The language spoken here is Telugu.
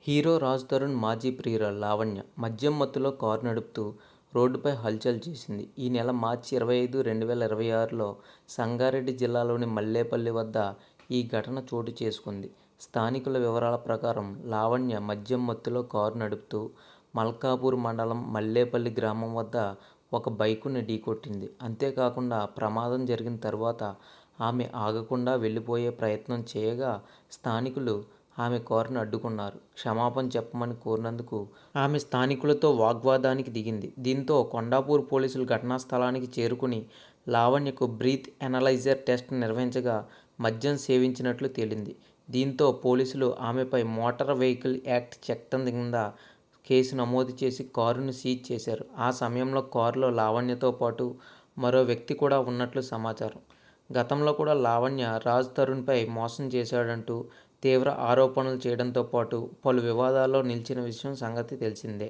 హీరో రాజ్ తరుణ్ మాజీ ప్రియురాలు లావణ్య మద్యం మత్తులో కారు నడుపుతూ రోడ్డుపై హల్చల్ చేసింది. ఈ నెల మార్చి 25, 2026లో సంగారెడ్డి జిల్లాలోని మల్లేపల్లి వద్ద ఈ ఘటన చోటు చేసుకుంది. స్థానికుల వివరాల ప్రకారం లావణ్య మద్యం మత్తులో కారు నడుపుతూ మల్కాపూర్ మండలం మల్లేపల్లి గ్రామం వద్ద ఒక బైకును ఢీకొట్టింది. అంతేకాకుండా ప్రమాదం జరిగిన తర్వాత ఆమె ఆగకుండా వెళ్లిపోయే ప్రయత్నం చేయగా స్థానికులు ఆమె కారును అడ్డుకున్నారు. క్షమాపణ చెప్పమని కోరినందుకు ఆమె స్థానికులతో వాగ్వాదానికి దిగింది. దీంతో కొండాపూర్ పోలీసులు ఘటనా స్థలానికి చేరుకుని లావణ్యకు బ్రీత్ ఎనలైజర్ టెస్ట్ నిర్వహించగా మద్యం సేవించినట్లు తేలింది. దీంతో పోలీసులు ఆమెపై మోటార్ వెహికల్ యాక్ట్ చట్టం కింద కేసు నమోదు చేసి కారును సీజ్ చేశారు. ఆ సమయంలో కారులో లావణ్యతో పాటు మరో వ్యక్తి కూడా ఉన్నట్లు సమాచారం. గతంలో కూడా లావణ్య రాజ్ తరుణ్పై మోసం చేశాడంటూ తీవ్ర ఆరోపణలు చేయడంతో పాటు పలు వివాదాల్లో నిలిచిన సంగతి తెలిసిందే.